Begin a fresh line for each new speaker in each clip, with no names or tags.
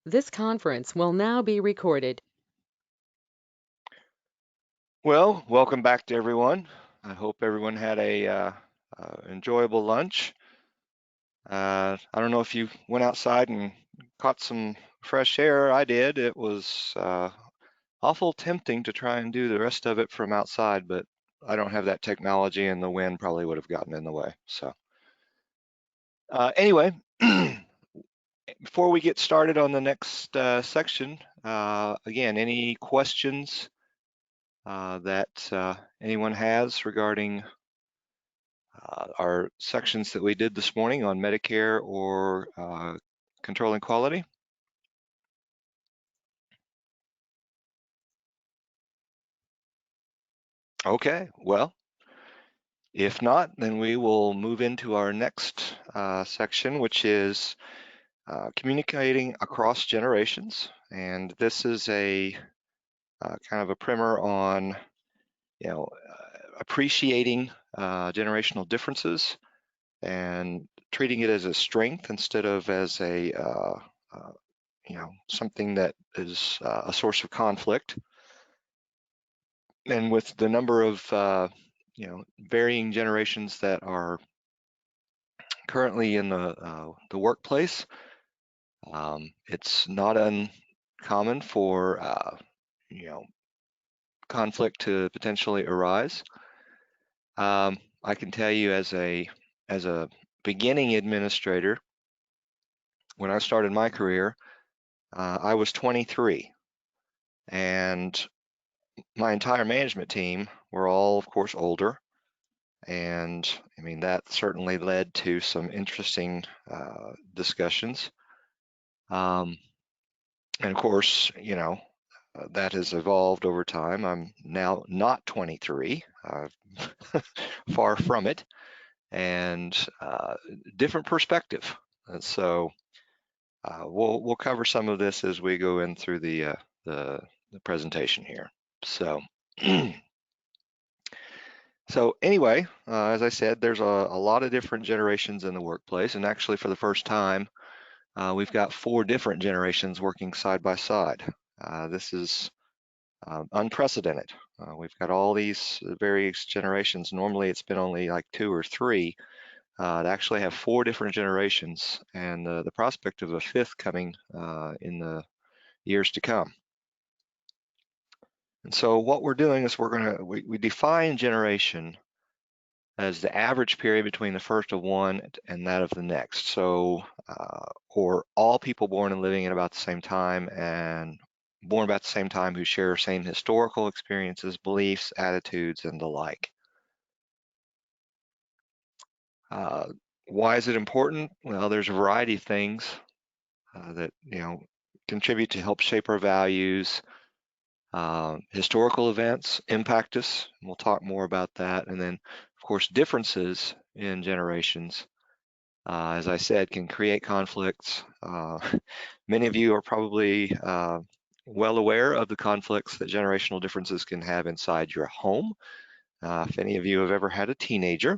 This conference will now be recorded.
Well, welcome back to everyone. I hope everyone had a enjoyable lunch. I don't know if you went outside and caught some fresh air. I did. It was awful tempting to try and do the rest of it from outside, but I don't have that technology, and the wind probably would have gotten in the way. So anyway, before we get started on the next section, again, any questions that anyone has regarding our sections that we did this morning on Medicare or controlling quality? Okay, well, if not, then we will move into our next section, which is communicating across generations. And this is a kind of a primer on, appreciating generational differences and treating it as a strength instead of as uh, something that is a source of conflict. And with the number of varying generations that are currently in the workplace, it's not uncommon for you know conflict to potentially arise. I can tell you as a beginning administrator, when I started my career, I was 23, and my entire management team were all, of course, older. And I mean, that certainly led to some interesting discussions. Um, and of course, that has evolved over time. I'm now not 23, far from it, and different perspective. And so we'll cover some of this as we go in through the, the presentation here. So. So anyway, as I said, there's a lot of different generations in the workplace, and actually for the first time, we've got 4 different generations working side by side. This is unprecedented. We've got all these various generations. Normally it's been only like 2 or 3. To actually have 4 different generations, and the prospect of a 5th coming in the years to come. And so what we're doing is we define generation as the average period between the first of one and that of the next. So, or all people born and living at about the same time and born about the same time who share same historical experiences, beliefs, attitudes, and the like. Uh, why is it important? Well, there's a variety of things that contribute to help shape our values. Historical events impact us, and we'll talk more about that. And then, of course, differences in generations, as I said, can create conflicts. Many of you are probably well aware of the conflicts that generational differences can have inside your home. If any of you have ever had a teenager,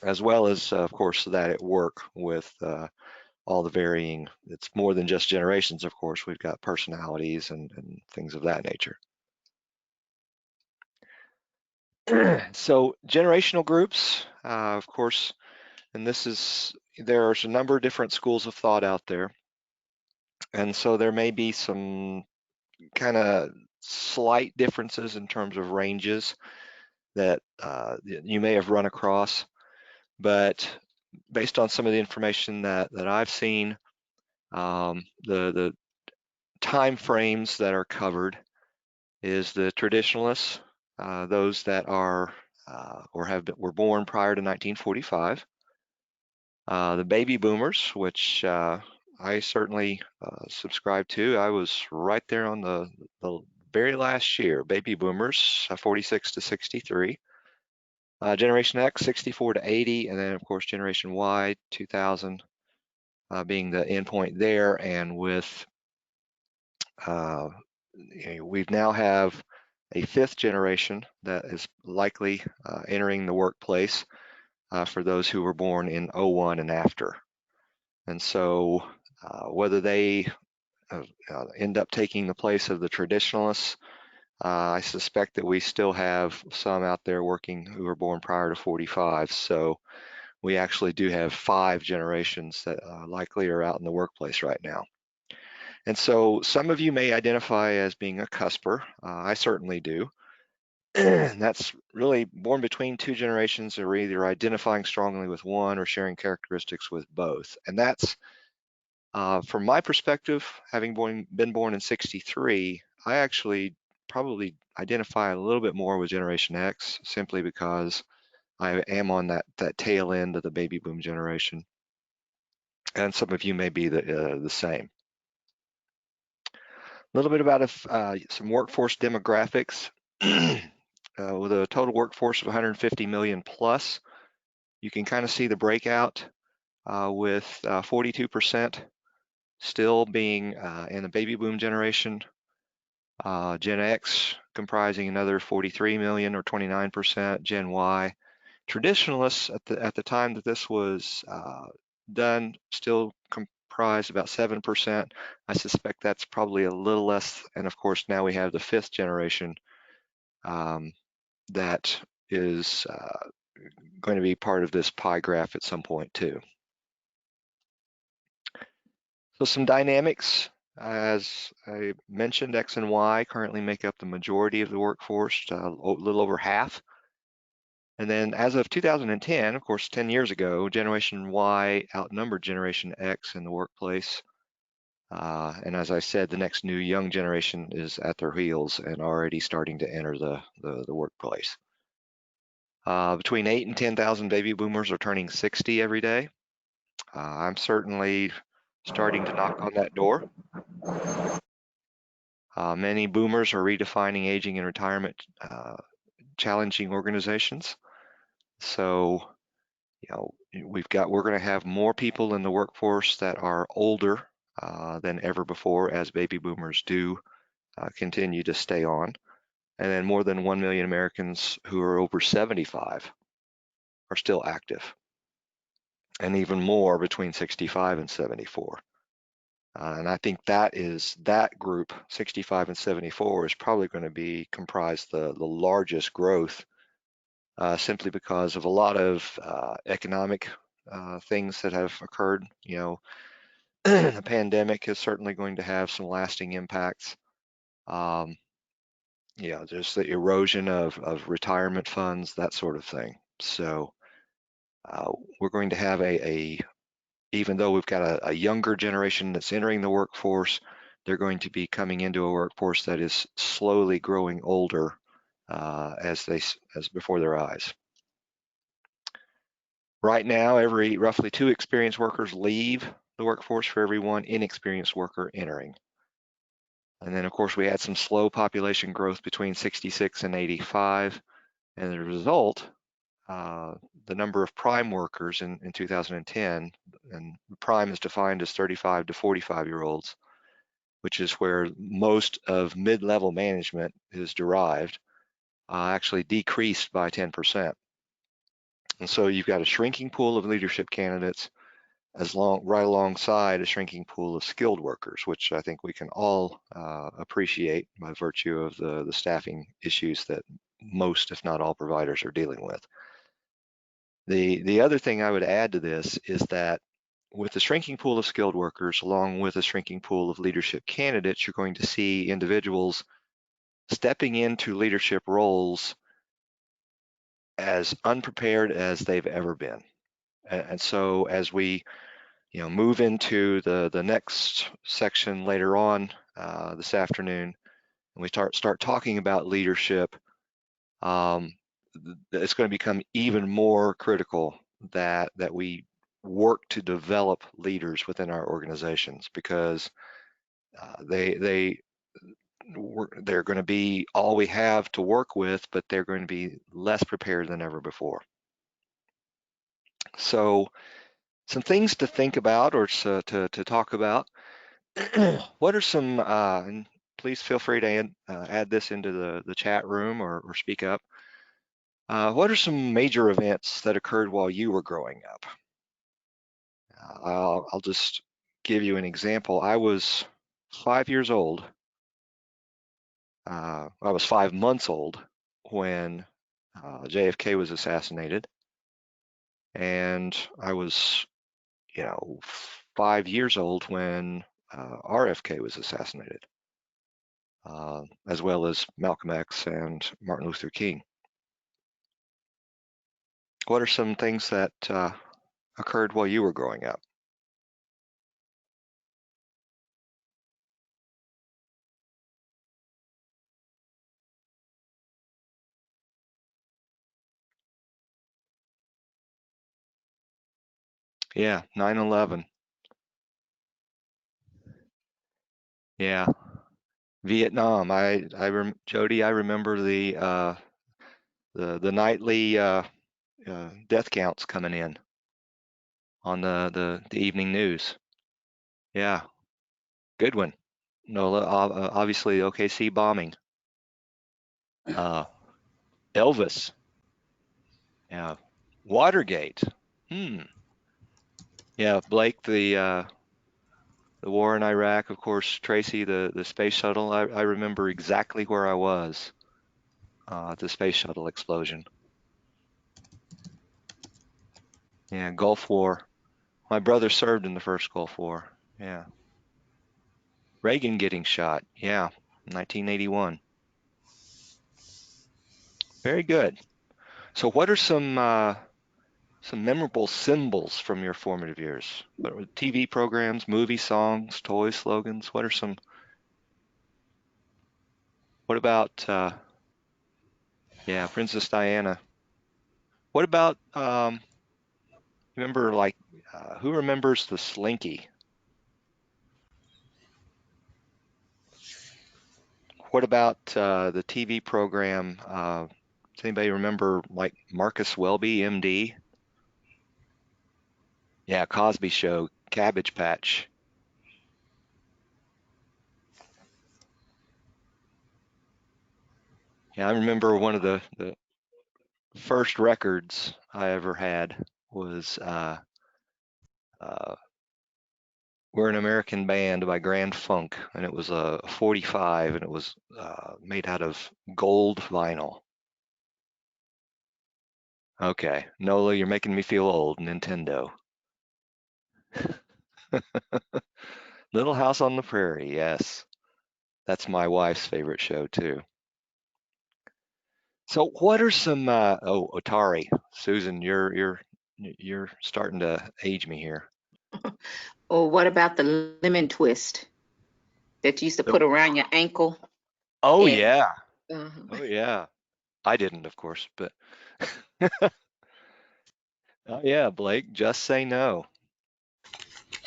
as well as, of course, that at work with all the varying, it's more than just generations, of course, we've got personalities and things of that nature. So generational groups, of course, and there's a number of different schools of thought out there. And so there may be some kind of slight differences in terms of ranges that you may have run across, but based on some of the information that I've seen, the time frames that are covered is the traditionalists, those that are were born prior to 1945, the baby boomers, which I certainly subscribe to. I was right there on the very last year, baby boomers, 46 to 63. Generation X, 64 to 80, and then of course Generation Y, 2000 being the endpoint there. And with we now have a 5th generation that is likely entering the workplace for those who were born in '01 and after. And so Whether they end up taking the place of the traditionalists, I suspect that we still have some out there working who were born prior to 45. So we actually do have 5 generations that likely are out in the workplace right now. And so some of you may identify as being a cusper. I certainly do. And that's really born between 2 generations, or either identifying strongly with one or sharing characteristics with both. And that's, from my perspective, having been born in 63, I actually probably identify a little bit more with Generation X, simply because I am on that tail end of the baby boom generation. And some of you may be the same. A little bit about some workforce demographics. With a total workforce of 150 million plus, you can kind of see the breakout with 42% still being in the baby boom generation. Gen X comprising another 43 million, or 29%. Gen Y, traditionalists at the time that this was done, still comprised about 7%. I suspect that's probably a little less. And of course, now we have the 5th generation that is going to be part of this pie graph at some point too. So some dynamics, as I mentioned, X and Y currently make up the majority of the workforce, a little over half. And then as of 2010, of course, 10 years ago, Generation Y outnumbered Generation X in the workplace. And as I said, the next new young generation is at their heels and already starting to enter the workplace. Between 8 and 10,000 baby boomers are turning 60 every day. I'm certainly starting to knock on that door. Many boomers are redefining aging and retirement, challenging organizations. So, we're going to have more people in the workforce that are older than ever before, as baby boomers do continue to stay on. And then more than 1 million Americans who are over 75 are still active, and even more between 65 and 74. And I think that group, 65 and 74, is probably going to comprise the largest growth, simply because of a lot of economic things that have occurred. The pandemic is certainly going to have some lasting impacts. Just the erosion of retirement funds, that sort of thing. So we're going to have even though we've got a younger generation that's entering the workforce, they're going to be coming into a workforce that is slowly growing older as before their eyes. Right now, roughly 2 experienced workers leave the workforce for every 1 inexperienced worker entering. And then, of course, we had some slow population growth between 66 and 85. And as a result, the number of prime workers in 2010, and prime is defined as 35 to 45-year-olds, which is where most of mid-level management is derived, actually decreased by 10%. And so you've got a shrinking pool of leadership candidates right alongside a shrinking pool of skilled workers, which I think we can all appreciate by virtue of the staffing issues that most, if not all, providers are dealing with. The other thing I would add to this is that with the shrinking pool of skilled workers, along with a shrinking pool of leadership candidates, you're going to see individuals stepping into leadership roles as unprepared as they've ever been. And so as we move into the next section later on this afternoon, and we start talking about leadership, it's going to become even more critical that we work to develop leaders within our organizations, because they're going to be all we have to work with, but they're going to be less prepared than ever before. So some things to think about, or to talk about. What are some, and please feel free to add this into the chat room, or speak up. What are some major events that occurred while you were growing up? I'll just give you an example. I was 5 years old. I was 5 months old when JFK was assassinated, and I was, 5 years old when RFK was assassinated, as well as Malcolm X and Martin Luther King. What are some things that occurred while you were growing up? Yeah, 9/11. Yeah, Vietnam. Jody, I remember the nightly death counts coming in on the evening news. Yeah, good one. Nola, obviously OKC bombing. Uh, Elvis. Yeah, Watergate. Hmm. Yeah, Blake, the war in Iraq, of course, Tracy, the space shuttle. I remember exactly where I was at the space shuttle explosion. Yeah, Gulf War. My brother served in the first Gulf War. Yeah. Reagan getting shot. Yeah, 1981. Very good. So what are some memorable symbols from your formative years? What were TV programs, movie songs, toy slogans? What about yeah, Princess Diana. What about remember like who remembers the Slinky? What about the TV program? Does anybody remember like Marcus Welby, MD? Yeah, Cosby Show, Cabbage Patch. Yeah, I remember one of the first records I ever had was uh, We're an American Band by Grand Funk, and it was a 45, and it was made out of gold vinyl. Okay, Nola, you're making me feel old. Nintendo. Little House on the Prairie, yes. That's my wife's favorite show too. So what are some oh, Atari. Susan, you're starting to age me here.
Or what about the lemon twist that you used to
The-
put around your ankle?
oh
And
yeah.
uh,
Oh yeah. I didn't, of course, but oh yeah, Blake, just say no.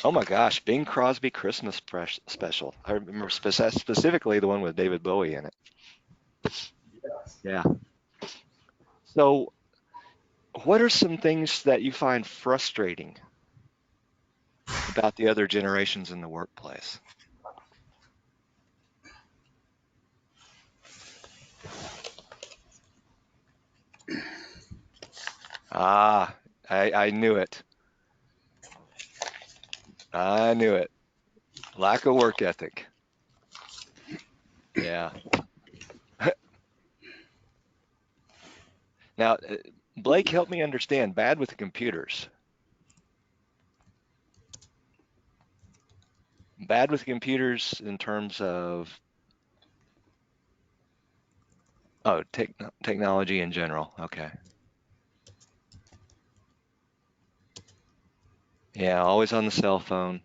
Oh my gosh, Bing Crosby Christmas special. I remember specifically the one with David Bowie in it. Yeah. So, what are some things that you find frustrating about the other generations in the workplace? Ah, I knew it. I knew it. Lack of work ethic. Yeah. Now, Blake, help me understand. Bad with the computers. Bad with computers in terms of oh, technology in general. Okay. Yeah, always on the cell phone.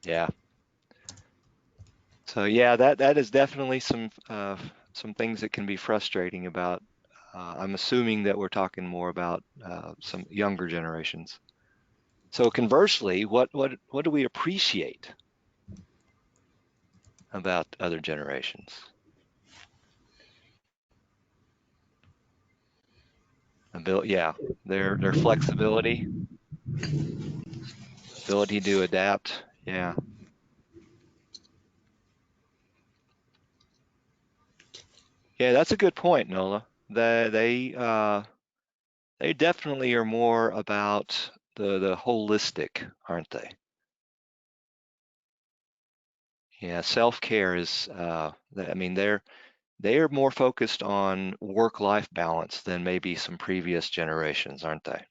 Yeah. So yeah, that is definitely some things that can be frustrating about. I'm assuming that we're talking more about some younger generations. So conversely, what do we appreciate about other generations? Yeah, their flexibility, ability to adapt. Yeah, yeah, that's a good point, Nola. They definitely are more about the holistic, aren't they? Yeah, self-care is, I mean, they are more focused on work-life balance than maybe some previous generations, aren't they?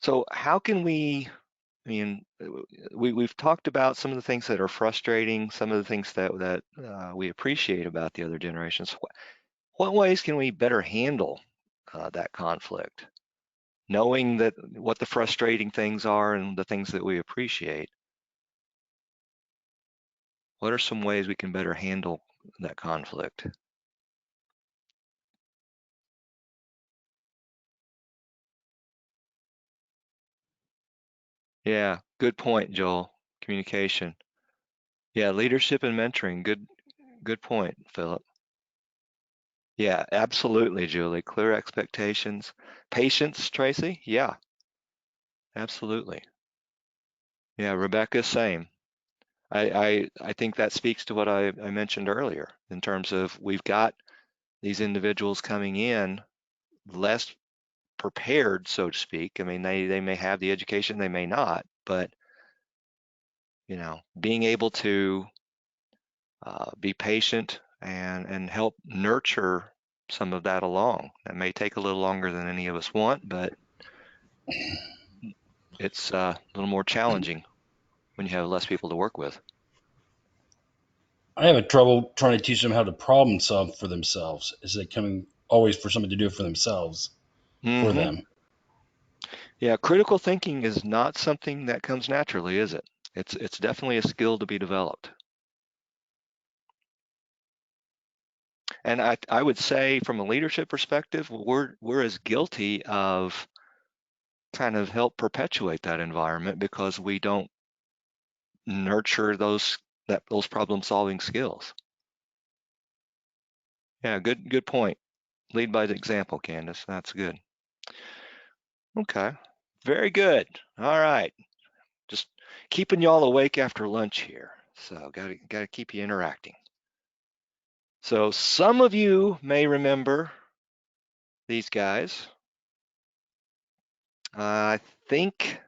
So how can we, I mean, we've talked about some of the things that are frustrating, some of the things that we appreciate about the other generations. What ways can we better handle that conflict? Knowing that what the frustrating things are and the things that we appreciate, what are some ways we can better handle that conflict? Yeah, good point, Joel. Communication. Yeah, leadership and mentoring. Good point, Philip. Yeah, absolutely, Julie. Clear expectations. Patience, Tracy. Yeah, absolutely. Yeah, Rebecca, same. I think that speaks to what I mentioned earlier in terms of we've got these individuals coming in less prepared, so to speak. I mean, they may have the education, they may not, but being able to be patient and help nurture some of that along. That may take a little longer than any of us want, but it's a little more challenging when you have less people to work with.
I have a trouble trying to teach them how to problem solve for themselves. Is it coming always for somebody to do it for themselves, for
Hmm.
them?
Yeah, critical thinking is not something that comes naturally, is it? It's definitely a skill to be developed. And I would say from a leadership perspective, we're as guilty of kind of help perpetuate that environment because we don't nurture those problem solving skills. Yeah, good point. Lead by the example, Candace. That's good. Okay. Very good. All right. Just keeping y'all awake after lunch here. So gotta keep you interacting. So some of you may remember these guys. I think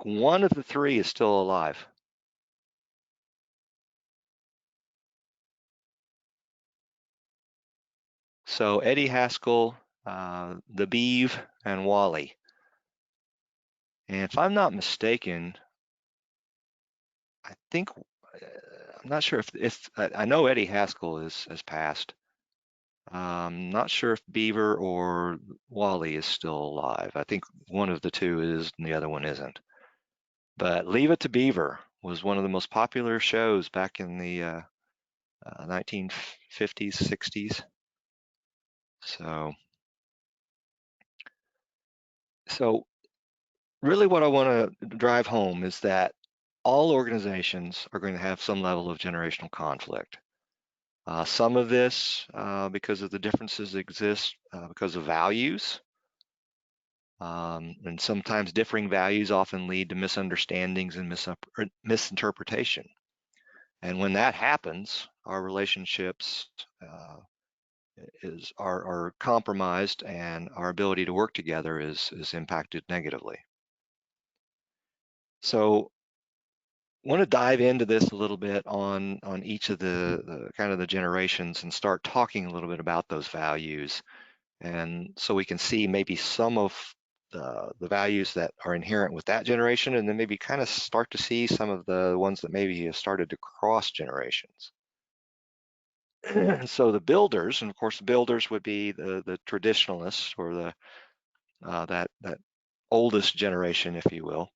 one of the three is still alive. So Eddie Haskell, the Beeve, and Wally. And if I'm not mistaken, I think I'm not sure if I know Eddie Haskell has passed. Not sure if Beaver or Wally is still alive. I think one of the two is and the other one isn't. But Leave It to Beaver was one of the most popular shows back in the 1950s, 60s. So really what I want to drive home is that all organizations are going to have some level of generational conflict. Some of this because of the differences that exist because of values. And sometimes differing values often lead to misunderstandings and misinterpretation. And when that happens, our relationships are compromised and our ability to work together is impacted negatively. So I want to dive into this a little bit on each of the kind of the generations and start talking a little bit about those values, and so we can see maybe some of the values that are inherent with that generation, and then maybe kind of start to see some of the ones that maybe have started to cross generations. So the builders, and of course the builders would be the traditionalists or that oldest generation, if you will.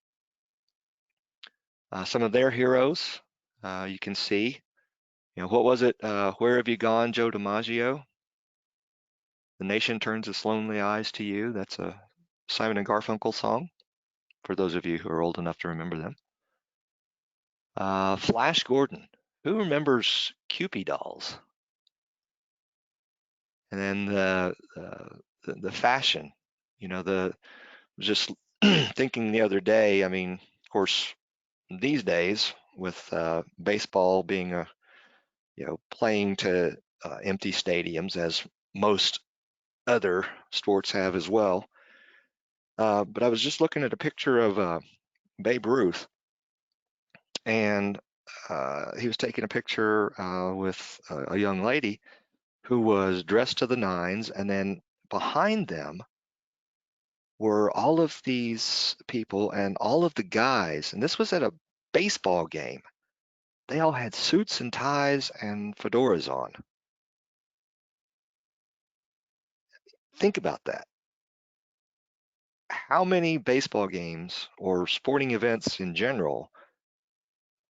Some of their heroes you can see. What was it? Where have you gone, Joe DiMaggio? The nation turns its lonely eyes to you. That's a Simon and Garfunkel song, for those of you who are old enough to remember them. Flash Gordon. Who remembers Kewpie dolls? And then the fashion. Just thinking the other day. I mean, of course, these days with baseball being playing to empty stadiums as most other sports have as well. But I was just looking at a picture of Babe Ruth, and he was taking a picture with a young lady who was dressed to the nines, and then behind them were all of these people and all of the guys, and this was at a baseball game. They all had suits and ties and fedoras on. Think about that. How many baseball games or sporting events in general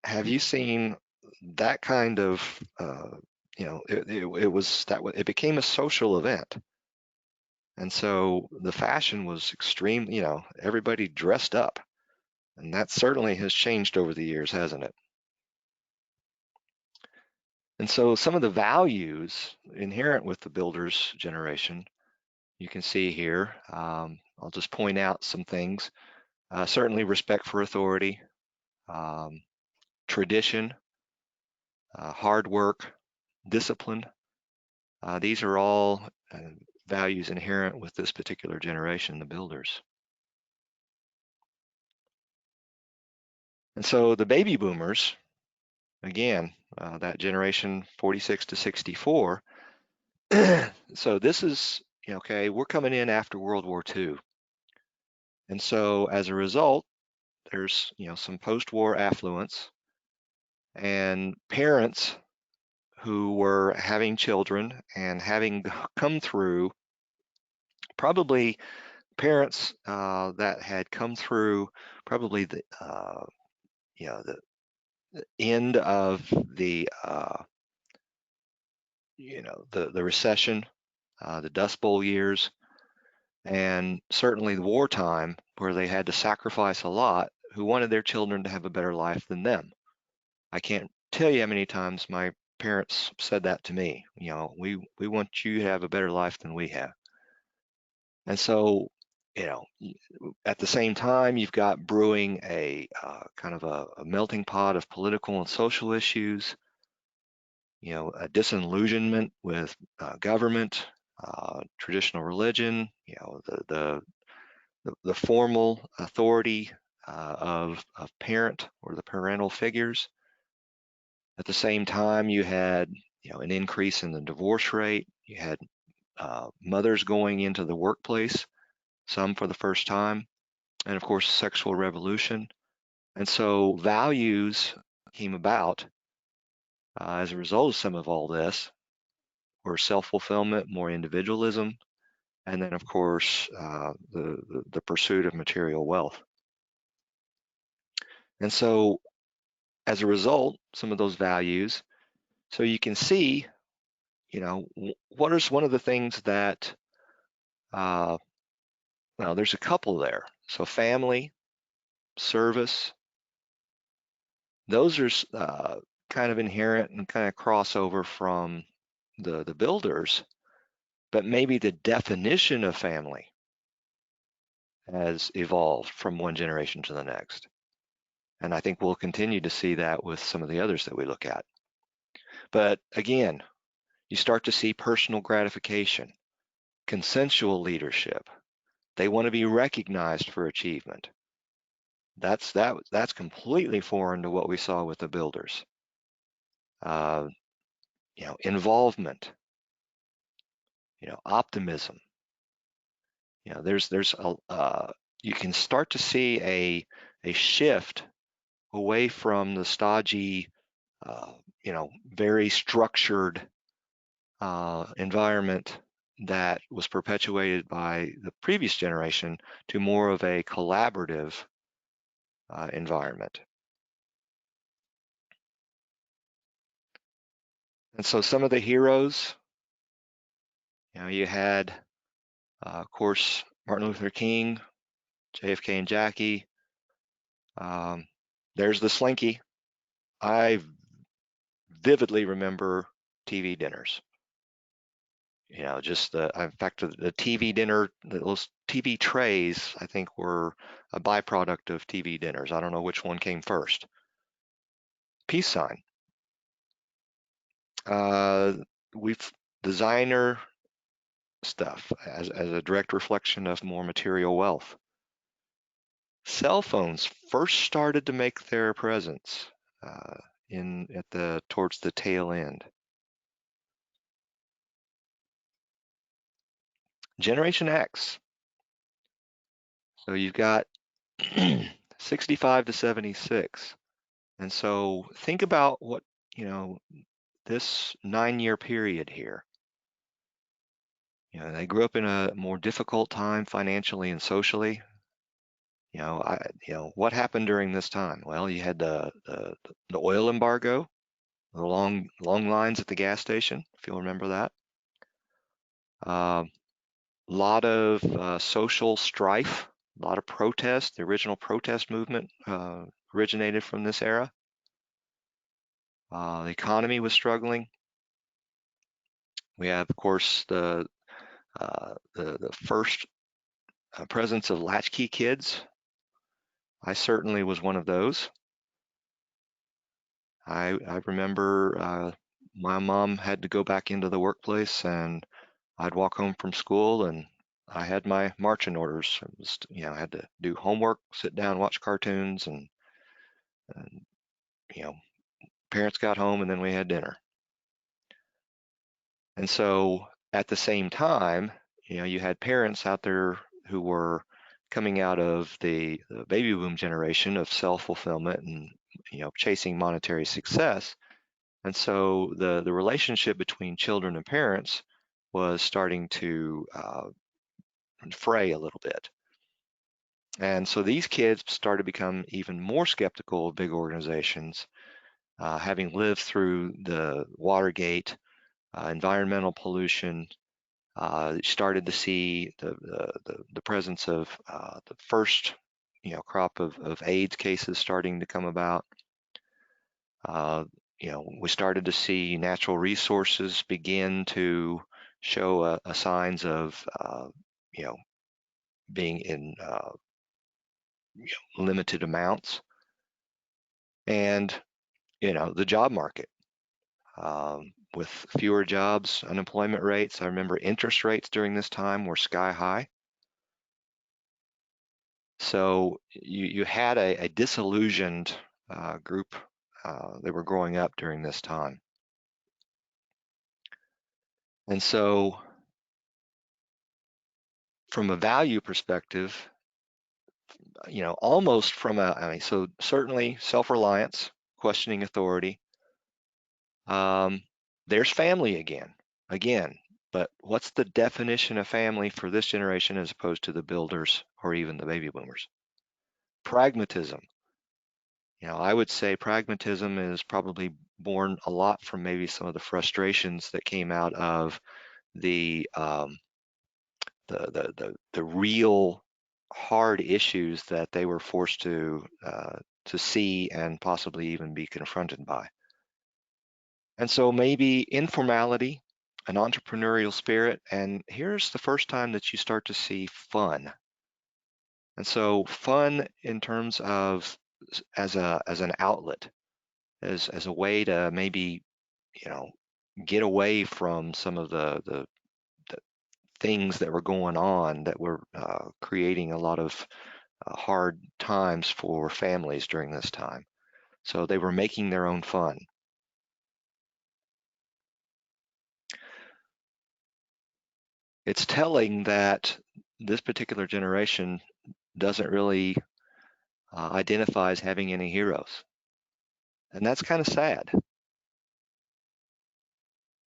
have you seen that kind of, it became a social event. And so the fashion was extreme, everybody dressed up. And that certainly has changed over the years, hasn't it? And so some of the values inherent with the builders generation, you can see here. I'll just point out some things. Certainly respect for authority, tradition, hard work, discipline. These are all values inherent with this particular generation, the builders. And so the baby boomers, again, that generation 46 to 64. So this is, okay, we're coming in after World War II. And so as a result, there's, some post-war affluence, and parents who were having children and having come through, probably parents that had come through probably the end of the recession, the Dust Bowl years, and certainly the wartime, where they had to sacrifice a lot, who wanted their children to have a better life than them. I can't tell you how many times my parents said that to me. We want you to have a better life than we have. And so, at the same time, you've got brewing a kind of a melting pot of political and social issues, a disillusionment with government, traditional religion, the formal authority of parent or the parental figures. At the same time, you had an increase in the divorce rate. You had mothers going into the workplace, some for the first time, and of course, sexual revolution. And so values came about as a result of some of all this, were self-fulfillment, more individualism, and then of course the pursuit of material wealth. And so as a result, some of those values, so you can see, what is one of the things that, well, there's a couple there. So family, service, those are kind of inherent and kind of crossover from the builders, but maybe the definition of family has evolved from one generation to the next. And I think we'll continue to see that with some of the others that we look at. But again, you start to see personal gratification, consensual leadership. They want to be recognized for achievement. That's completely foreign to what we saw with the builders. Involvement, optimism. There's you can start to see a shift away from the stodgy, very structured environment that was perpetuated by the previous generation to more of a collaborative environment. And so some of the heroes, you had, of course, Martin Luther King, JFK and Jackie. There's the Slinky. I vividly remember TV dinners. Just in fact, the TV dinner, those TV trays, I think were a byproduct of TV dinners. I don't know which one came first. Peace sign. We've designer stuff as a direct reflection of more material wealth. cell phones first started to make their presence towards the tail end. Generation X. So you've got 65 to 76. And so think about what, this 9-year period here. They grew up in a more difficult time financially and socially. What happened during this time? Well, you had the oil embargo, the long lines at the gas station, if you'll remember that. Lot of social strife, a lot of protest. The original protest movement originated from this era. The economy was struggling. We have, of course, the first presence of latchkey kids. I certainly was one of those. I remember my mom had to go back into the workplace, and I'd walk home from school, and I had my marching orders. It was, I had to do homework, sit down, watch cartoons, and parents got home, and then we had dinner. And so at the same time, you had parents out there who were coming out of the baby boom generation of self-fulfillment and chasing monetary success. And so the relationship between children and parents was starting to fray a little bit. And so these kids started to become even more skeptical of big organizations, having lived through the Watergate, environmental pollution. Started to see the presence of the first crop of AIDS cases starting to come about. We started to see natural resources begin to show signs of being in limited amounts, and the job market. With fewer jobs, unemployment rates. I remember interest rates during this time were sky high. So you had a disillusioned group that were growing up during this time. And so from a value perspective, almost from so certainly self-reliance, questioning authority. There's family again, but what's the definition of family for this generation as opposed to the builders or even the baby boomers? Pragmatism. I would say pragmatism is probably born a lot from maybe some of the frustrations that came out of the real hard issues that they were forced to see and possibly even be confronted by. And so maybe informality, an entrepreneurial spirit, and here's the first time that you start to see fun. And so fun in terms of as an outlet, as a way to maybe get away from some of the things that were going on that were creating a lot of hard times for families during this time. So they were making their own fun. It's telling that this particular generation doesn't really identify as having any heroes. And that's kind of sad.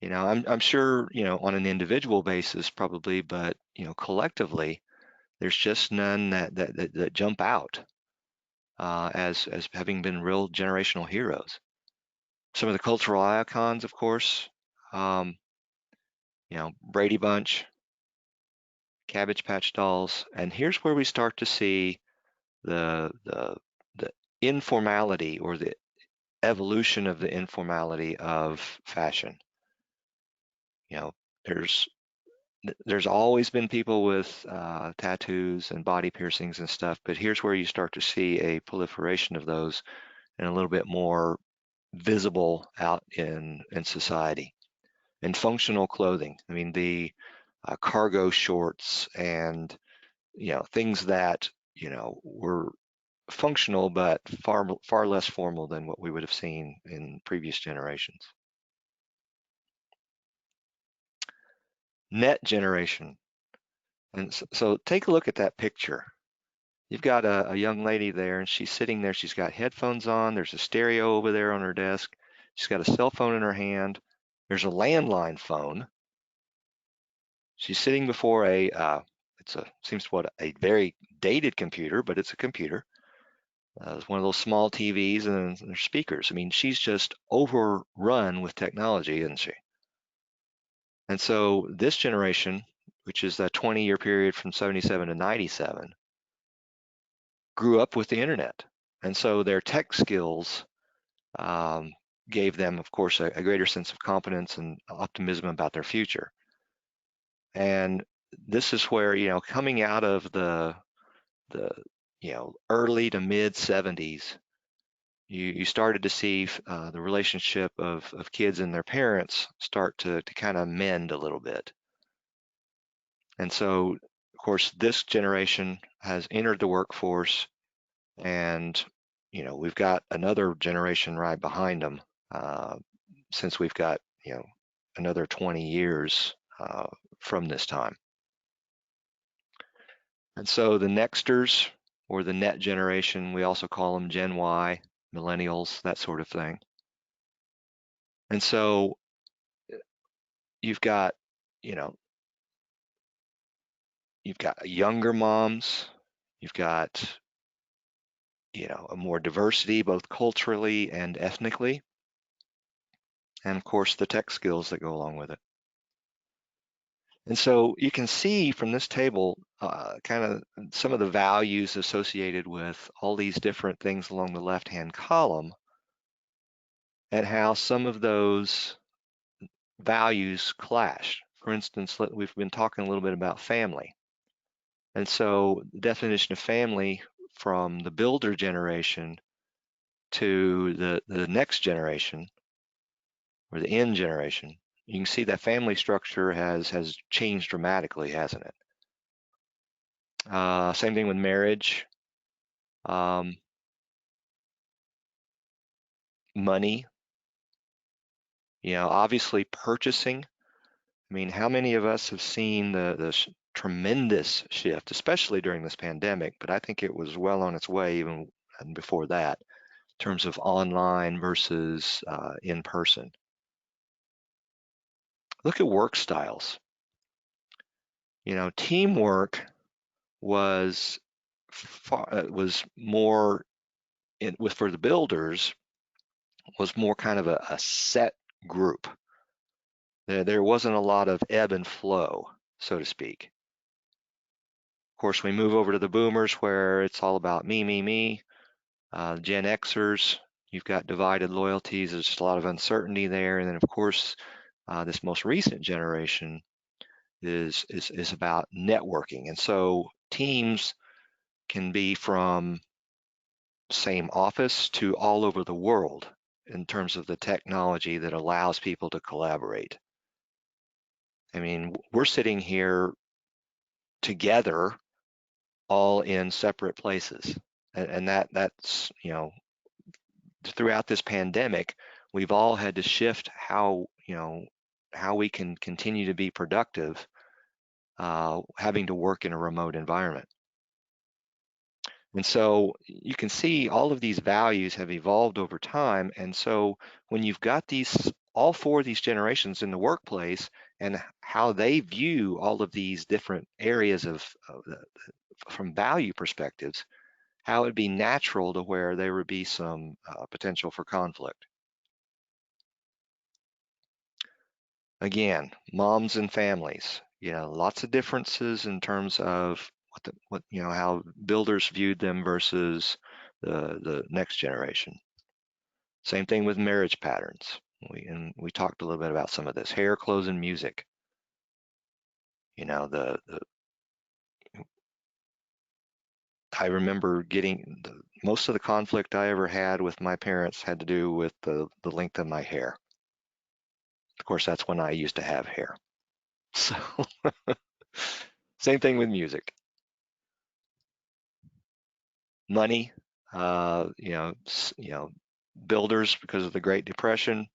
I'm sure, on an individual basis probably, but, collectively, there's just none that jump out as having been real generational heroes. Some of the cultural icons, of course, Brady Bunch, Cabbage Patch Dolls, and here's where we start to see the informality or the evolution of the informality of fashion. There's always been people with tattoos and body piercings and stuff, but here's where you start to see a proliferation of those and a little bit more visible out in society. And functional clothing. I mean, the cargo shorts and things that were functional, but far less formal than what we would have seen in previous generations. Net generation. And so take a look at that picture. You've got a young lady there, and she's sitting there. She's got headphones on. There's a stereo over there on her desk. She's got a cell phone in her hand. There's a landline phone. She's sitting before seems what a very dated computer, but it's a computer. It's one of those small TVs, and there's speakers. I mean, she's just overrun with technology, isn't she? And so this generation, which is that 20-year period from 77 to 97, grew up with the internet. And so their tech skills gave them, of course, a greater sense of confidence and optimism about their future. And this is where, coming out of the early to mid 70s, you started to see the relationship of kids and their parents start to kind of mend a little bit. And so, of course, this generation has entered the workforce, and we've got another generation right behind them, since we've got another 20 years from this time. And so the nexters, or the net generation, we also call them Gen Y, millennials, that sort of thing. And so you've got younger moms, you've got a more diversity both culturally and ethnically, and of course the tech skills that go along with it. And so you can see from this table kind of some of the values associated with all these different things along the left-hand column, and how some of those values clash. For instance, we've been talking a little bit about family. And so the definition of family from the builder generation to the next generation, or the end generation, you can see that family structure has changed dramatically, hasn't it? Same thing with marriage, money, obviously purchasing. I mean, how many of us have seen the tremendous shift, especially during this pandemic, but I think it was well on its way even before that, in terms of online versus in person. Look at work styles. Teamwork was more for the builders, was more kind of a set group. There wasn't a lot of ebb and flow, so to speak. Of course, we move over to the boomers, where it's all about me, me, me. Gen Xers, you've got divided loyalties. There's just a lot of uncertainty there. And then, of course, this most recent generation is about networking. And so teams can be from same office to all over the world in terms of the technology that allows people to collaborate. I mean, we're sitting here together, all in separate places, and that's throughout this pandemic, we've all had to shift how we can continue to be productive, having to work in a remote environment. And so you can see all of these values have evolved over time. And so when you've got all four of these generations in the workplace, and how they view all of these different areas from value perspectives, how it'd be natural to where there would be some potential for conflict. Again, moms and families, lots of differences in terms of how builders viewed them versus the next generation. Same thing with marriage patterns. We talked a little bit about some of this: hair, clothes, and music. I remember getting most of the conflict I ever had with my parents had to do with the length of my hair. Of course, that's when I used to have hair. So same thing with music. money, builders because of the Great Depression,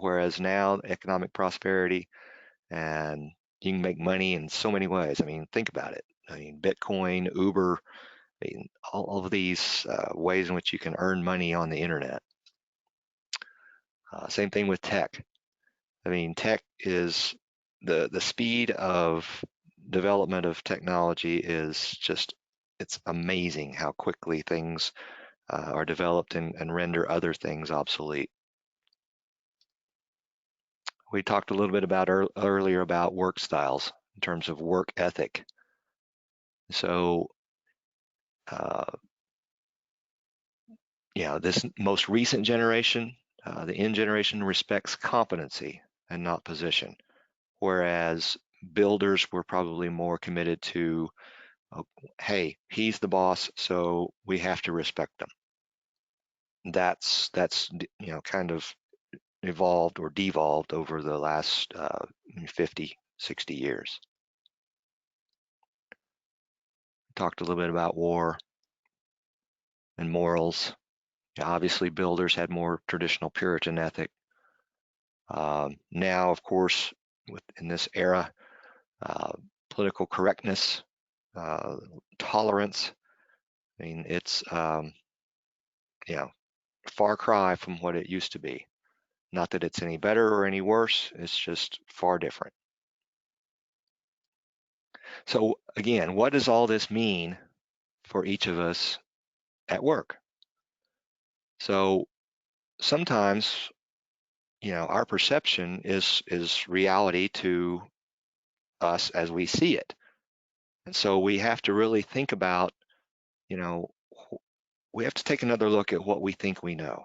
whereas now economic prosperity, and you can make money in so many ways. I mean, think about it. I mean, Bitcoin, Uber, I mean, all of these ways in which you can earn money on the internet. Same thing with tech. I mean, tech is the speed of development of technology is just, it's amazing how quickly things are developed and render other things obsolete. We talked a little bit about earlier about work styles in terms of work ethic. So, this most recent generation, the N generation, respects competency and not position, whereas builders were probably more committed to, hey, he's the boss, so we have to respect them. That's kind of evolved or devolved over the last 50, 60 years. Talked a little bit about war and morals. Obviously, builders had more traditional Puritan ethic. Now, of course, in this era, political correctness, tolerance. I mean, it's far cry from what it used to be. Not that it's any better or any worse, it's just far different. So again, what does all this mean for each of us at work? So sometimes, our perception is reality to us as we see it. And so we have to really think about, we have to take another look at what we think we know.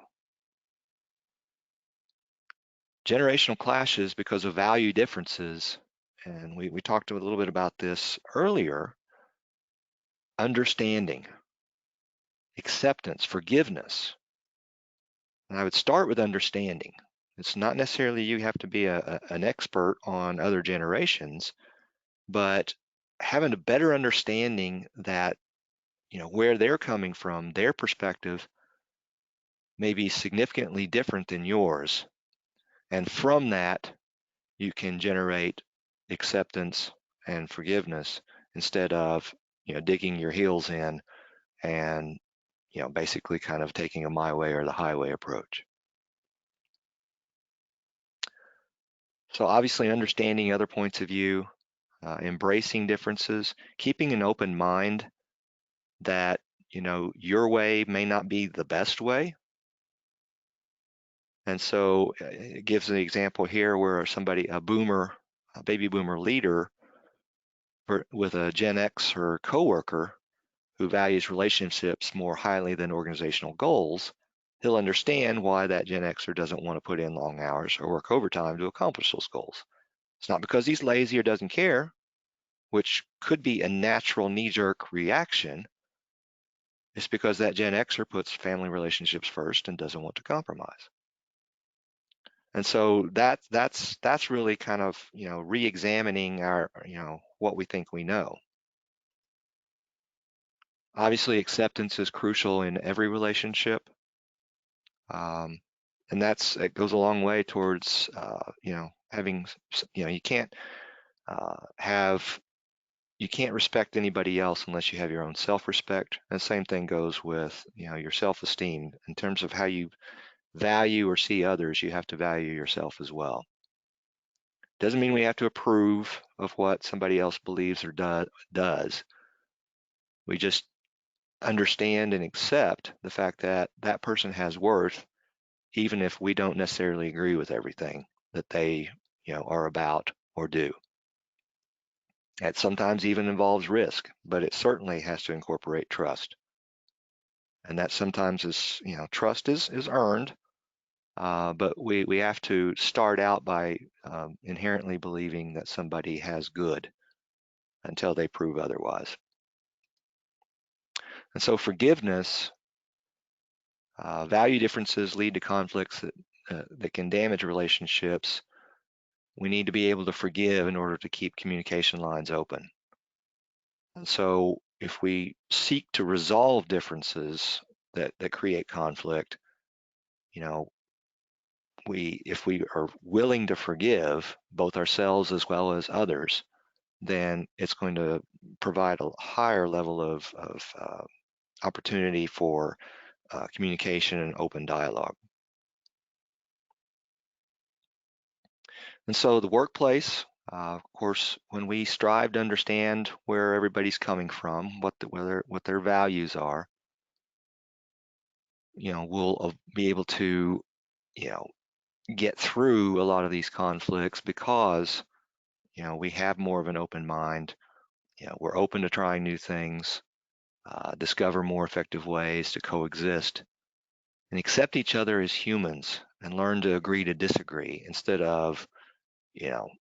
Generational clashes because of value differences, and we talked a little bit about this earlier, understanding, acceptance, forgiveness. And I would start with understanding. It's not necessarily you have to be an expert on other generations, but having a better understanding that, where they're coming from, their perspective may be significantly different than yours. And from that, you can generate acceptance and forgiveness instead of, digging your heels in and, basically kind of taking a my way or the highway approach. So obviously understanding other points of view, embracing differences, keeping an open mind that, your way may not be the best way. And so it gives an example here where a baby boomer leader with a Gen X or coworker who values relationships more highly than organizational goals, he'll understand why that Gen Xer doesn't want to put in long hours or work overtime to accomplish those goals. It's not because he's lazy or doesn't care, which could be a natural knee-jerk reaction. It's because that Gen Xer puts family relationships first and doesn't want to compromise. And so that's really kind of, re-examining our, what we think we know. Obviously, acceptance is crucial in every relationship. And it goes a long way towards, having, you can't you can't respect anybody else unless you have your own self-respect. And the same thing goes with, your self-esteem. In terms of how you value or see others, you have to value yourself as well. Doesn't mean we have to approve of what somebody else believes or does. We just understand and accept the fact that that person has worth, even if we don't necessarily agree with everything that they, are about or do. That sometimes even involves risk, but it certainly has to incorporate trust. And that sometimes is, trust is earned, but we have to start out by inherently believing that somebody has good until they prove otherwise. And so forgiveness, value differences lead to conflicts that can damage relationships. We need to be able to forgive in order to keep communication lines open. And so if we seek to resolve differences that create conflict, you know, if we are willing to forgive both ourselves as well as others, then it's going to provide a higher level of opportunity for communication and open dialogue. And so the workplace, of course, when we strive to understand where everybody's coming from, what their values are, we'll be able to, get through a lot of these conflicts because, we have more of an open mind. We're open to trying new things, discover more effective ways to coexist, and accept each other as humans and learn to agree to disagree instead of,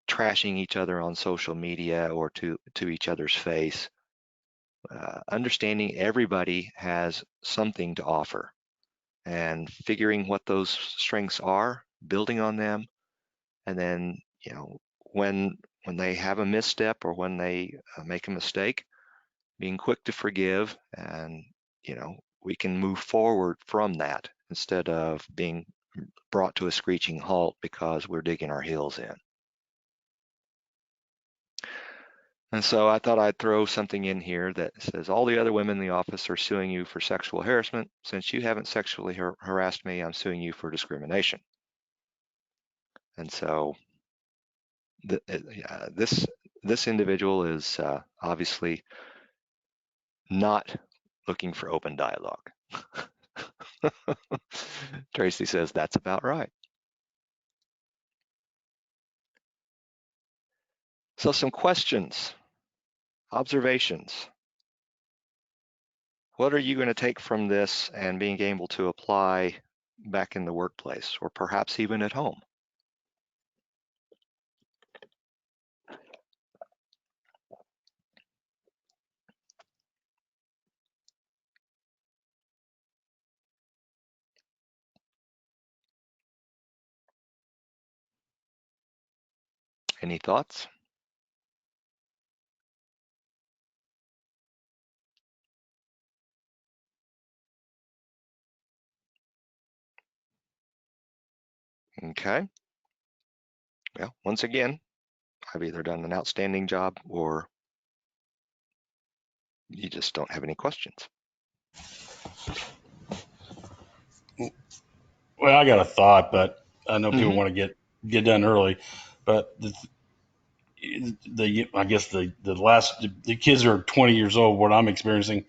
trashing each other on social media or to each other's face. Understanding everybody has something to offer and figuring what those strengths are, building on them, and then, when they have a misstep or when they make a mistake, being quick to forgive, and we can move forward from that instead of being brought to a screeching halt because we're digging our heels in. And so I thought I'd throw something in here that says all the other women in the office are suing you for sexual harassment. Since you haven't sexually harassed me, I'm suing you for discrimination. And so this individual is obviously not looking for open dialogue. Tracy says that's about right. So some questions, observations. What are you going to take from this and being able to apply back in the workplace or perhaps even at home? Any thoughts? Okay. Well, once again, I've either done an outstanding job or you just don't have any questions.
Well, I got a thought, but I know people want to get done early. But I guess the kids are 20 years old. What I'm experiencing,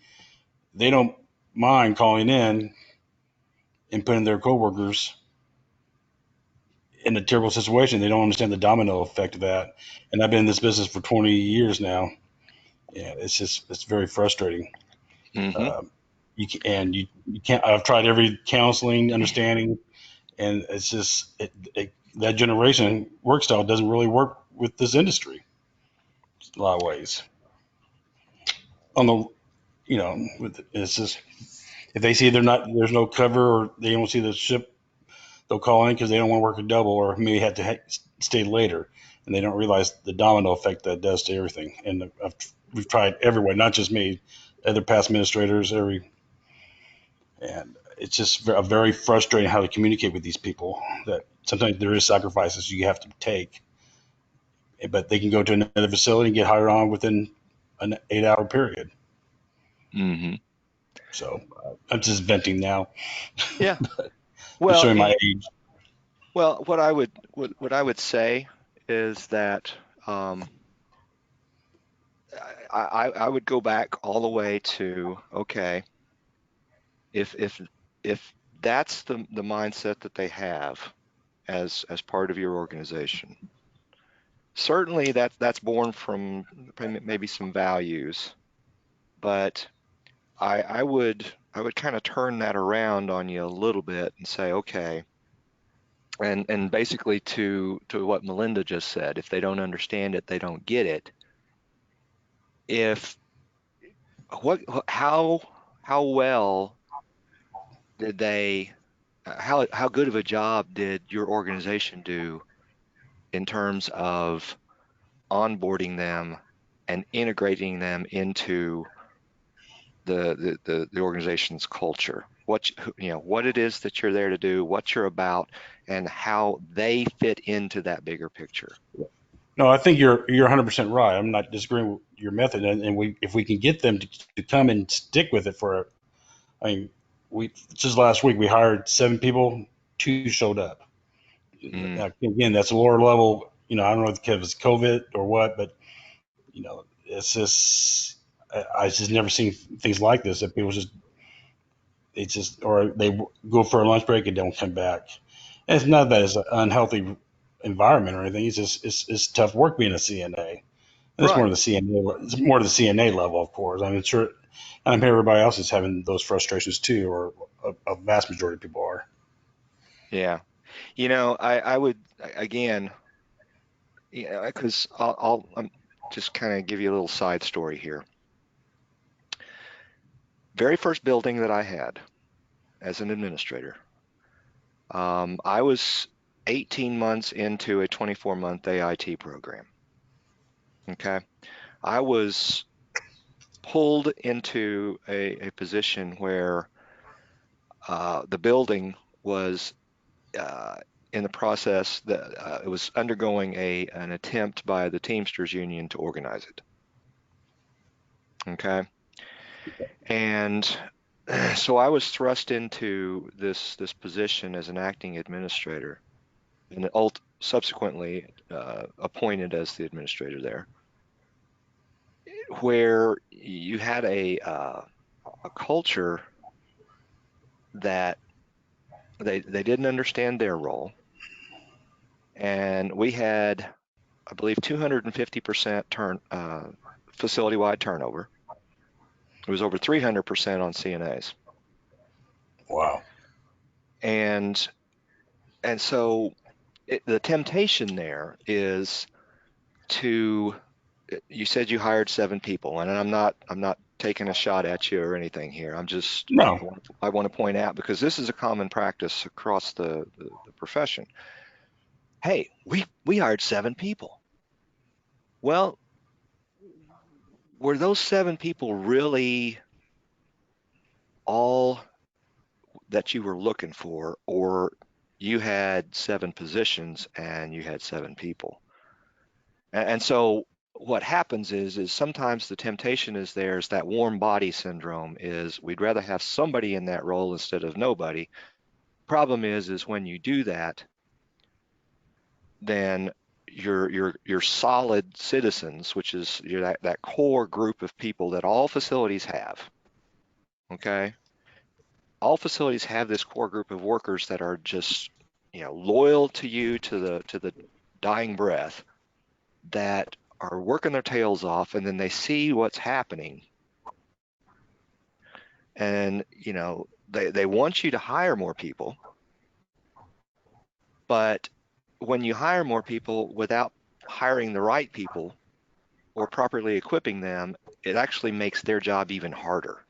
they don't mind calling in and putting their coworkers in a terrible situation. They don't understand the domino effect of that. And I've been in this business for 20 years now. Yeah, it's very frustrating. You can't. I've tried every counseling, understanding, and it's just that generation work style doesn't really work with this industry. In a lot of ways. On the it's just if they see there's no cover or they don't see the ship, they'll call in because they don't want to work a double or maybe have to stay later, and they don't realize the domino effect that does to everything. And we've tried everywhere, not just me, other past administrators, and it's just very frustrating how to communicate with these people. That sometimes there is sacrifices you have to take, but they can go to another facility and get hired on within an 8-hour period. So I'm just venting now.
Yeah.
Well, showing my age.
Well, what I would say is that I would go back all the way to, okay, if that's the mindset that they have as part of your organization, certainly that's born from maybe some values, but I would kind of turn that around on you a little bit and say, okay, and basically to what Melinda just said, if they don't understand it, they don't get it. How well did they, how good of a job did your organization do in terms of onboarding them and integrating them into the organization's culture, what it is that you're there to do, what you're about, and how they fit into that bigger picture.
No, I think you're 100% right. I'm not disagreeing with your method, and if we can get them to come and stick with it I mean, we just last week we hired 7 people, 2 showed up.
Mm,
Again, that's a lower level. I don't know if it's COVID or what, but it's just I just never seen things like this. That people or they go for a lunch break and don't come back. And it's not that it's an unhealthy environment or anything. It's just it's tough work being a CNA. And it's more
right.
of the CNA. It's more to the CNA level, of course. I mean, sure, and I'm sure everybody else is having those frustrations too, or a vast majority of people are.
Yeah. I would, again, because I'm just kind of give you a little side story here. Very first building that I had as an administrator, I was 18 months into a 24-month AIT program. Okay. I was pulled into a position where the building was uh, in the process that it was undergoing an attempt by the Teamsters Union to organize it. Okay. And so I was thrust into this position as an acting administrator, and subsequently appointed as the administrator there, where you had a culture that they didn't understand their role, and we had, I believe, 250% facility-wide turnover. It was over 300% on CNAs,
Wow.
and so the temptation there is to. You said you hired 7 people, and I'm not taking a shot at you or anything here. I'm just
No.
I want to point out, because this is a common practice across the profession. Hey, we hired 7 people. Well, were those 7 people really all that you were looking for, or you had 7 positions and you had 7 people? And so what happens is sometimes the temptation is there's that warm body syndrome, is we'd rather have somebody in that role instead of nobody. Problem is when you do that, then your solid citizens, which is that core group of people that all facilities have. Okay, all facilities have this core group of workers that are just loyal to you to the dying breath, that are working their tails off, and then they see what's happening, and they want you to hire more people, but when you hire more people without hiring the right people or properly equipping them, it actually makes their job even harder,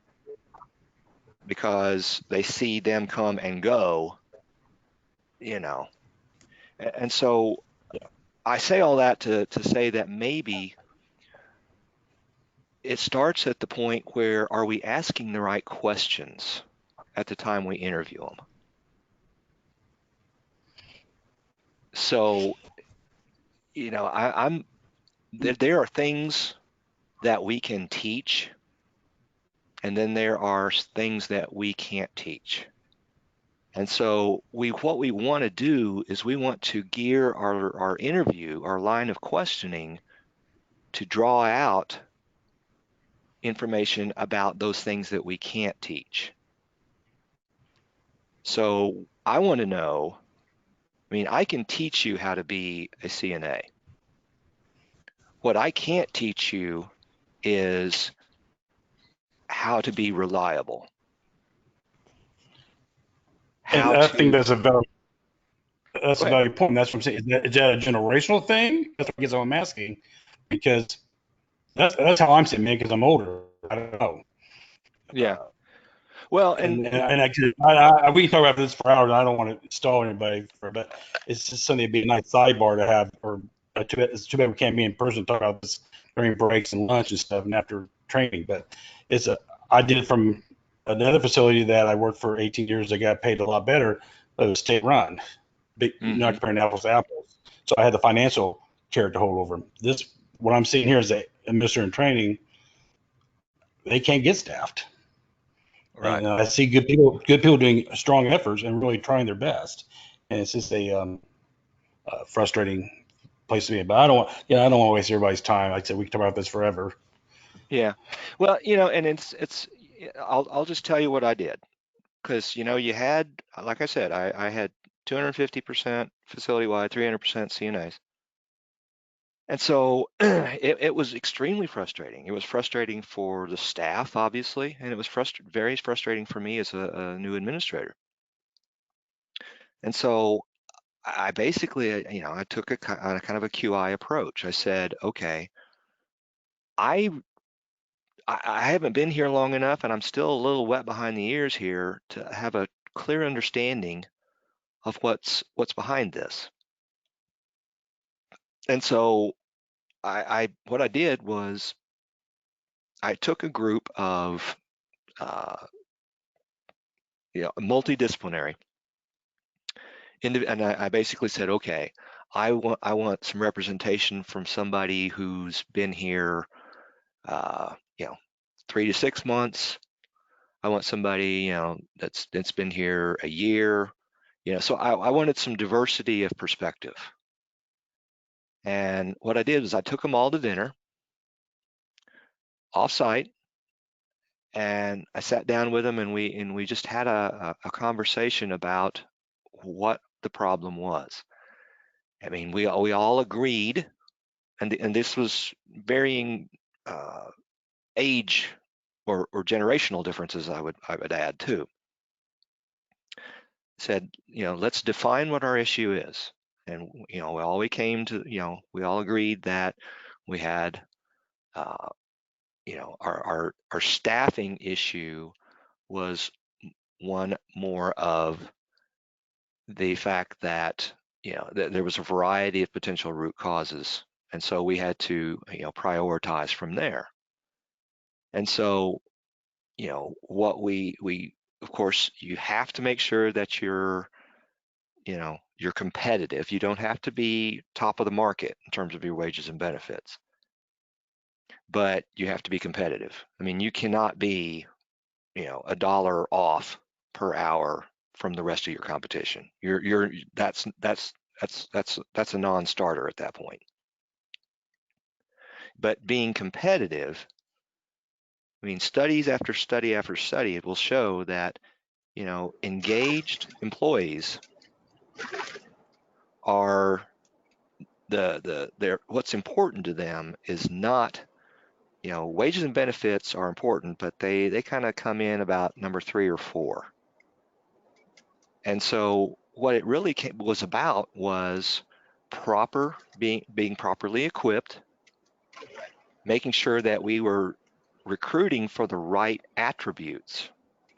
because they see them come and go, you know. And so I say all that to say that maybe it starts at the point where, are we asking the right questions at the time we interview them? So, there are things that we can teach, and then there are things that we can't teach. And so what we want to do is we want to gear our interview, our line of questioning, to draw out information about those things that we can't teach. So I want to know, I can teach you how to be a CNA. What I can't teach you is how to be reliable.
And
How
I think
to,
that's
go
a
ahead.
valuable point. That's what I'm saying. Is that a generational thing? That's what I'm asking, because that's how I'm saying, man. Because I'm older. I don't know.
Yeah. Well,
We can talk about this for hours. I don't want to stall anybody but it's just something that'd be a nice sidebar to have. Or it's too bad we can't be in person and talk about this during breaks and lunch and stuff and after training. But I did it from another facility that I worked for 18 years. I got paid a lot better, but it was state run. Not comparing apples to apples. So I had the financial chair to hold over. This, what I'm seeing here is a administrator in training. They can't get staffed.
Right.
And I see good people doing strong efforts and really trying their best. And it's just a frustrating place to be. But I don't want to waste everybody's time. Like I said, we can talk about this forever.
Yeah. Well, and it's I'll just tell you what I did, because you had, like I said, I had 250% facility-wide, 300% CNAs. And so it was extremely frustrating. It was frustrating for the staff, obviously, and it was very frustrating for me as a new administrator. And so I basically, I took a kind of a QI approach. I said, okay, I haven't been here long enough, and I'm still a little wet behind the ears here to have a clear understanding of what's behind this. And so what I did was I took a group of multidisciplinary, and I basically said, okay, I want some representation from somebody who's been here, 3 to 6 months. I want somebody, that's been here a year. So I wanted some diversity of perspective. And what I did was I took them all to dinner off-site, and I sat down with them, and we just had a conversation about what the problem was. I mean, we all agreed, and this was varying age or generational differences, I would add too. Said, let's define what our issue is. And we all agreed that we had our staffing issue was one more of the fact that that there was a variety of potential root causes, and so we had to prioritize from there. And so what we of course, you have to make sure that you're competitive. You don't have to be top of the market in terms of your wages and benefits, but you have to be competitive. I mean, you cannot be $1 off per hour from the rest of your competition. That's a non-starter at that point. But being competitive, I mean, studies after study after study, it will show that engaged employees are what's important to them is not, wages and benefits are important, but they kind of come in about number 3 or 4. And so what it really was about was being properly equipped, making sure that we were recruiting for the right attributes.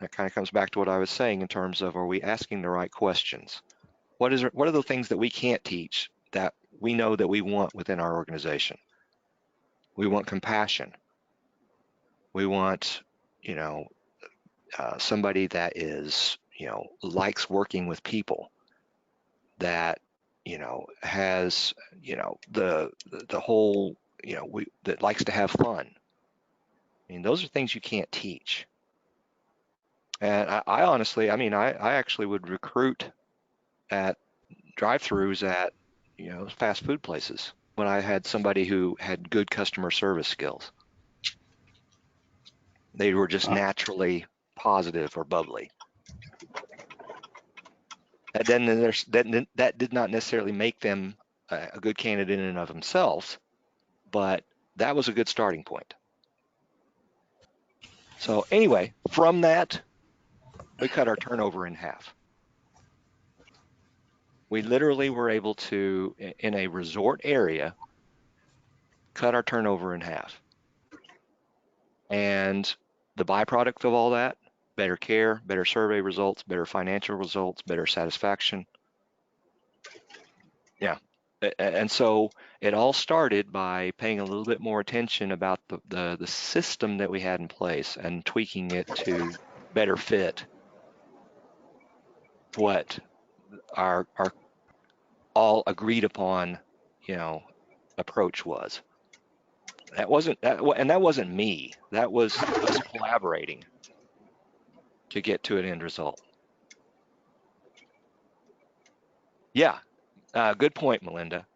That kind of comes back to what I was saying in terms of, are we asking the right questions? What are the things that we can't teach that we know that we want within our organization? We want compassion. We want, somebody that is, likes working with people, that, has, the whole, that likes to have fun. I mean, those are things you can't teach. And I honestly, I mean, I actually would recruit at drive-throughs at, fast food places when I had somebody who had good customer service skills. They were just naturally positive or bubbly. That did not necessarily make them a good candidate in and of themselves, but that was a good starting point. So anyway, from that, we cut our turnover in half. We literally were able to, in a resort area, cut our turnover in half. And the byproduct of all that, better care, better survey results, better financial results, better satisfaction. Yeah, And so it all started by paying a little bit more attention about the system that we had in place and tweaking it to better fit what our all agreed upon, approach was. That wasn't me. That was us collaborating to get to an end result. Yeah, good point, Melinda.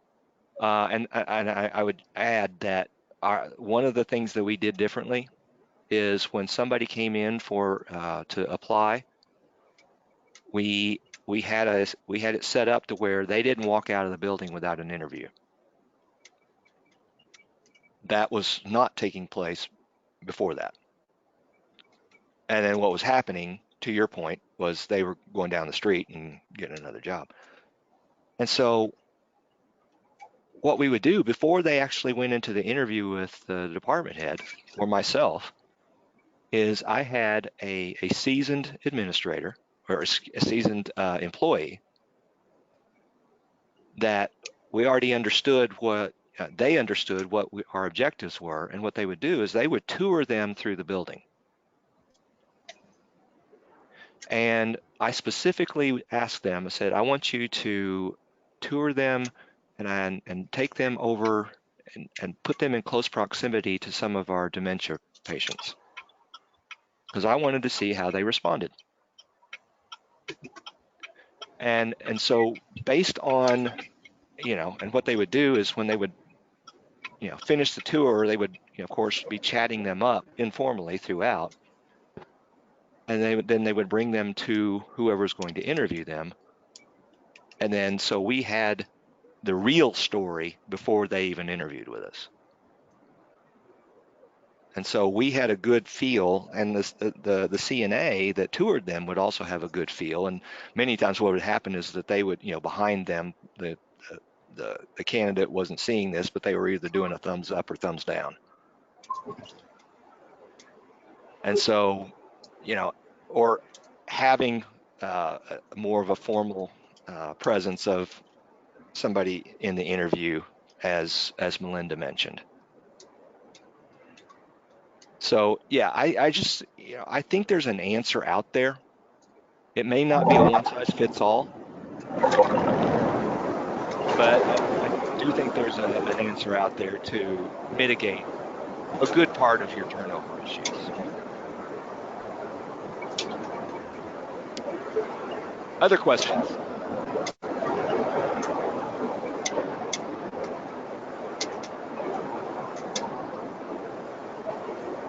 And I would add that one of the things that we did differently is when somebody came in to apply, we had it set up to where they didn't walk out of the building without an interview. That was not taking place before that. And then what was happening, to your point, was they were going down the street and getting another job. And so what we would do before they actually went into the interview with the department head or myself is I had a seasoned administrator or a seasoned employee that we already understood they understood what our objectives were, and what they would do is they would tour them through the building. And I specifically asked them, I said, I want you to tour them and take them over and put them in close proximity to some of our dementia patients, because I wanted to see how they responded. And so based on, and what they would do is when they would, finish the tour, they would, of course, be chatting them up informally throughout. And then they would bring them to whoever's going to interview them. And then so we had the real story before they even interviewed with us. And so we had a good feel, and the CNA that toured them would also have a good feel. And many times what would happen is that they would, behind them, the candidate wasn't seeing this, but they were either doing a thumbs up or thumbs down. And so, or having more of a formal presence of somebody in the interview, as Melinda mentioned. So yeah, I just, I think there's an answer out there. It may not be a one size fits all, but I do think there's an answer out there to mitigate a good part of your turnover issues. Other questions?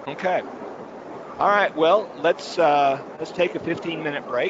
Okay. All right. Well, let's take a 15-minute break.